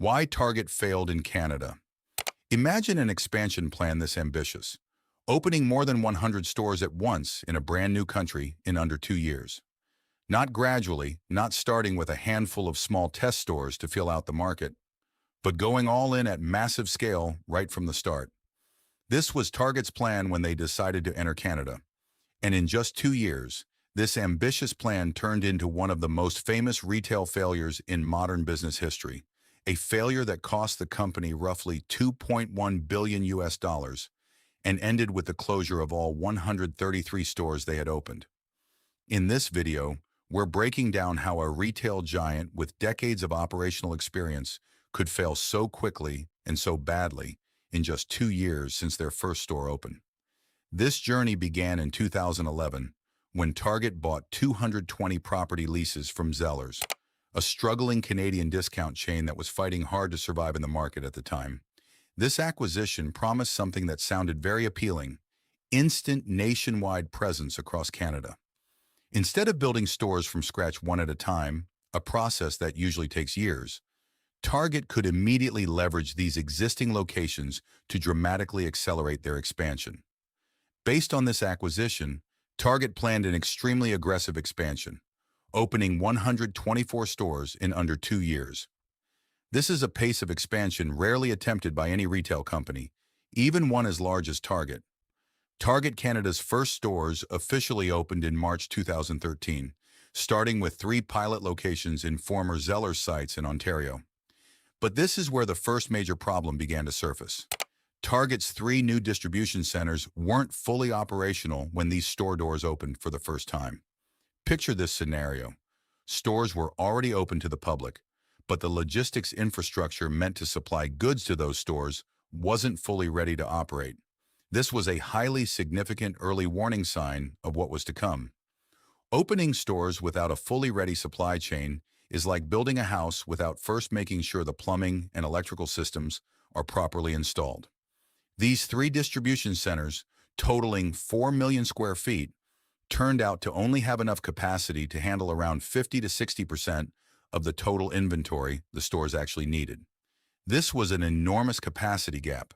Why Target failed in Canada. Imagine an expansion plan this ambitious, opening more than 100 stores at once in a brand new country in under 2 years. Not gradually, not starting with a handful of small test stores to fill out the market, but going all in at massive scale right from the start. This was Target's plan when they decided to enter Canada. And in just 2 years, this ambitious plan turned into one of the most famous retail failures in modern business history, a failure that cost the company roughly 2.1 billion US dollars and ended with the closure of all 133 stores they had opened. In this video, we're breaking down how a retail giant with decades of operational experience could fail so quickly and so badly in just 2 years since their first store opened. This journey began in 2011 when Target bought 220 property leases from Zellers, a struggling Canadian discount chain that was fighting hard to survive in the market at the time. This acquisition promised something that sounded very appealing: instant nationwide presence across Canada. Instead of building stores from scratch one at a time, a process that usually takes years, Target could immediately leverage these existing locations to dramatically accelerate their expansion. Based on this acquisition, Target planned an extremely aggressive expansion, opening 124 stores in under 2 years. This is a pace of expansion rarely attempted by any retail company, even one as large as Target. Target Canada's first stores officially opened in March 2013, starting with 3 pilot locations in former Zellers sites in Ontario. But this is where the first major problem began to surface. Target's 3 new distribution centers weren't fully operational when these store doors opened for the first time. Picture this scenario. Stores were already open to the public, but the logistics infrastructure meant to supply goods to those stores wasn't fully ready to operate. This was a highly significant early warning sign of what was to come. Opening stores without a fully ready supply chain is like building a house without first making sure the plumbing and electrical systems are properly installed. These 3 distribution centers, totaling 4 million square feet, turned out to only have enough capacity to handle around 50 to 60% of the total inventory the stores actually needed. This was an enormous capacity gap.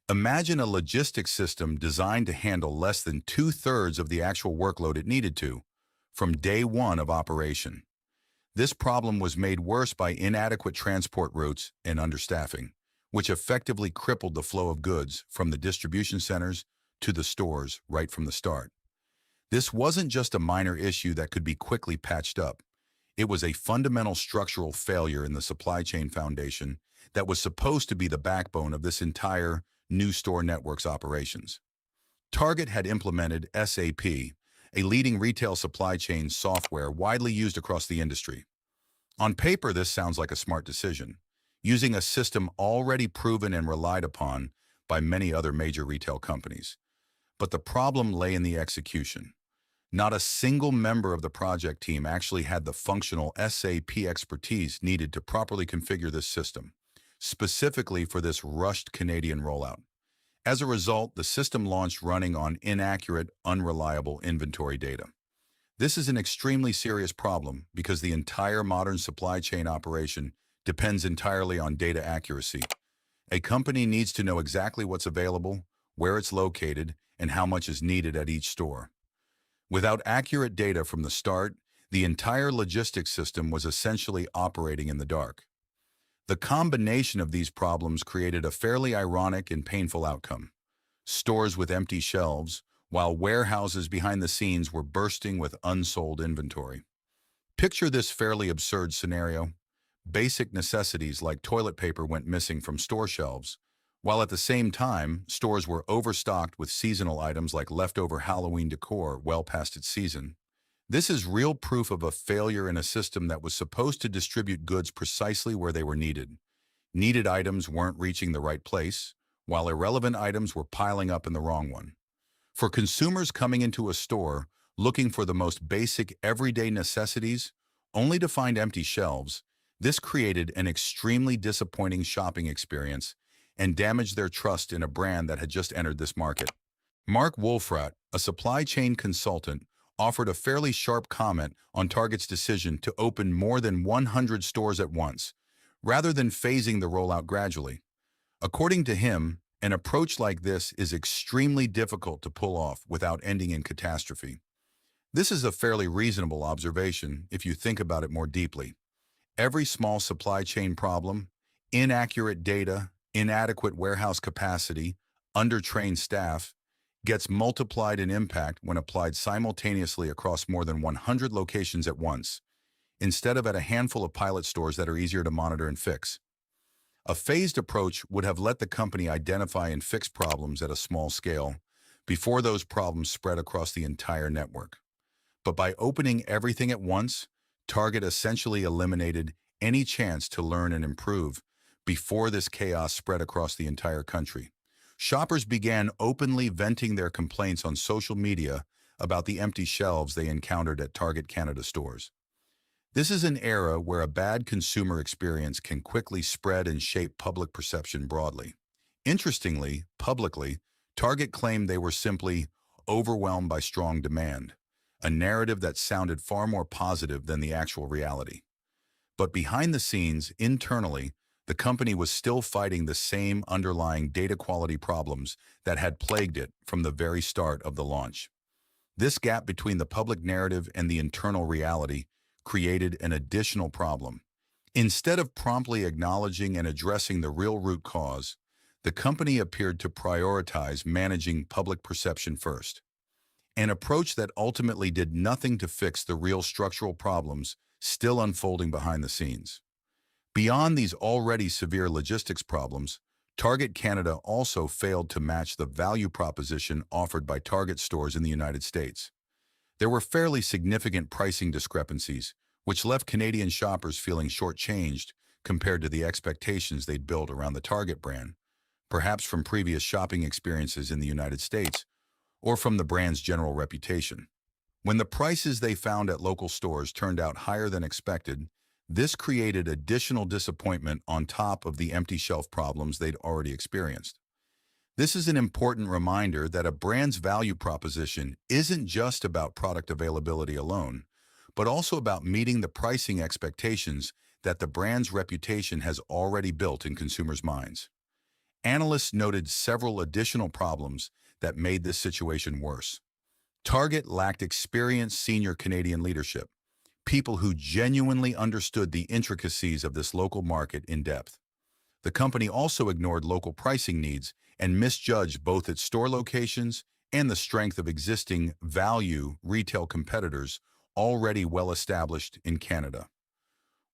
Imagine a logistics system designed to handle less than 2/3 of the actual workload it needed to, from day one of operation. This problem was made worse by inadequate transport routes and understaffing, which effectively crippled the flow of goods from the distribution centers to the stores right from the start. This wasn't just a minor issue that could be quickly patched up. It was a fundamental structural failure in the supply chain foundation that was supposed to be the backbone of this entire new store network's operations. Target had implemented SAP, a leading retail supply chain software widely used across the industry. On paper, this sounds like a smart decision, using a system already proven and relied upon by many other major retail companies. But the problem lay in the execution. Not a single member of the project team actually had the functional SAP expertise needed to properly configure this system, specifically for this rushed Canadian rollout. As a result, the system launched running on inaccurate, unreliable inventory data. This is an extremely serious problem because the entire modern supply chain operation depends entirely on data accuracy. A company needs to know exactly what's available, where it's located, and how much is needed at each store. Without accurate data from the start, the entire logistics system was essentially operating in the dark. The combination of these problems created a fairly ironic and painful outcome: stores with empty shelves, while warehouses behind the scenes were bursting with unsold inventory. Picture this fairly absurd scenario. Basic necessities like toilet paper went missing from store shelves, while at the same time, stores were overstocked with seasonal items like leftover Halloween decor well past its season. This is real proof of a failure in a system that was supposed to distribute goods precisely where they were needed. Needed items weren't reaching the right place, while irrelevant items were piling up in the wrong one. For consumers coming into a store looking for the most basic everyday necessities, only to find empty shelves, this created an extremely disappointing shopping experience and damaged their trust in a brand that had just entered this market. Mark Wolfrat, a supply chain consultant, offered a fairly sharp comment on Target's decision to open more than 100 stores at once, rather than phasing the rollout gradually. According to him, an approach like this is extremely difficult to pull off without ending in catastrophe. This is a fairly reasonable observation if you think about it more deeply. Every small supply chain problem, inaccurate data, inadequate warehouse capacity, undertrained staff, gets multiplied in impact when applied simultaneously across more than 100 locations at once, instead of at a handful of pilot stores that are easier to monitor and fix. A phased approach would have let the company identify and fix problems at a small scale before those problems spread across the entire network. But by opening everything at once, Target essentially eliminated any chance to learn and improve before this chaos spread across the entire country. Shoppers began openly venting their complaints on social media about the empty shelves they encountered at Target Canada stores. This is an era where a bad consumer experience can quickly spread and shape public perception broadly. Interestingly, publicly, Target claimed they were simply overwhelmed by strong demand, a narrative that sounded far more positive than the actual reality. But behind the scenes, internally, the company was still fighting the same underlying data quality problems that had plagued it from the very start of the launch. This gap between the public narrative and the internal reality created an additional problem. Instead of promptly acknowledging and addressing the real root cause, the company appeared to prioritize managing public perception first, an approach that ultimately did nothing to fix the real structural problems still unfolding behind the scenes. Beyond these already severe logistics problems, Target Canada also failed to match the value proposition offered by Target stores in the United States. There were fairly significant pricing discrepancies, which left Canadian shoppers feeling shortchanged compared to the expectations they'd built around the Target brand, perhaps from previous shopping experiences in the United States or from the brand's general reputation. When the prices they found at local stores turned out higher than expected, this created additional disappointment on top of the empty shelf problems they'd already experienced. This is an important reminder that a brand's value proposition isn't just about product availability alone, but also about meeting the pricing expectations that the brand's reputation has already built in consumers' minds. Analysts noted several additional problems that made this situation worse. Target lacked experienced senior Canadian leadership, people who genuinely understood the intricacies of this local market in depth. The company also ignored local pricing needs and misjudged both its store locations and the strength of existing value retail competitors already well established in Canada.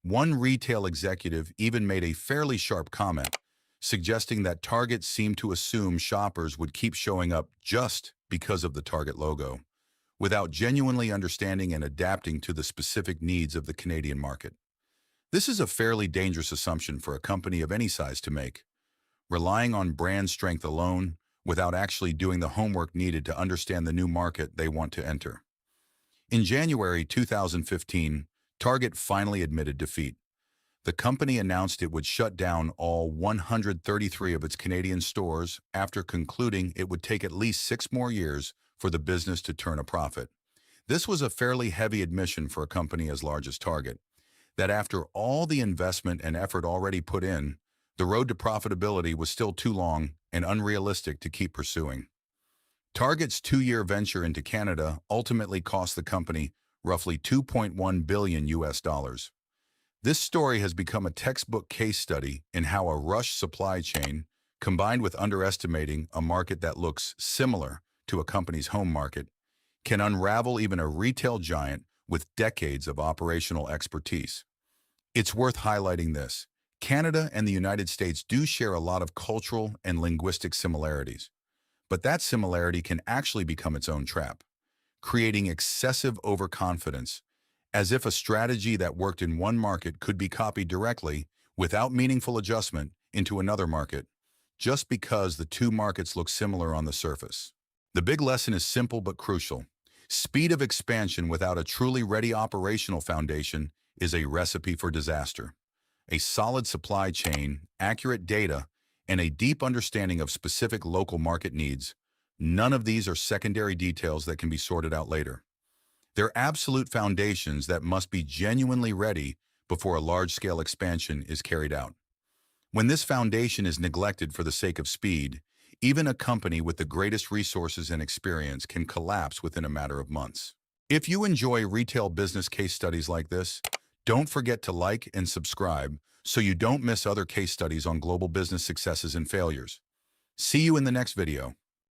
One retail executive even made a fairly sharp comment, suggesting that Target seemed to assume shoppers would keep showing up just because of the Target logo, without genuinely understanding and adapting to the specific needs of the Canadian market. This is a fairly dangerous assumption for a company of any size to make, relying on brand strength alone without actually doing the homework needed to understand the new market they want to enter. In January 2015, Target finally admitted defeat. The company announced it would shut down all 133 of its Canadian stores after concluding it would take at least 6 more years for the business to turn a profit. This was a fairly heavy admission for a company as large as Target, that after all the investment and effort already put in, the road to profitability was still too long and unrealistic to keep pursuing. Target's 2-year venture into Canada ultimately cost the company roughly $2.1 billion US. This story has become a textbook case study in how a rushed supply chain, combined with underestimating a market that looks similar to a company's home market, can unravel even a retail giant with decades of operational expertise. It's worth highlighting this. Canada and the United States do share a lot of cultural and linguistic similarities, but that similarity can actually become its own trap, creating excessive overconfidence, as if a strategy that worked in one market could be copied directly without meaningful adjustment into another market, just because the two markets look similar on the surface. The big lesson is simple but crucial. Speed of expansion without a truly ready operational foundation is a recipe for disaster. A solid supply chain, accurate data, and a deep understanding of specific local market needs, none of these are secondary details that can be sorted out later. They're absolute foundations that must be genuinely ready before a large-scale expansion is carried out. When this foundation is neglected for the sake of speed, even a company with the greatest resources and experience can collapse within a matter of months. If you enjoy retail business case studies like this, don't forget to like and subscribe so you don't miss other case studies on global business successes and failures. See you in the next video.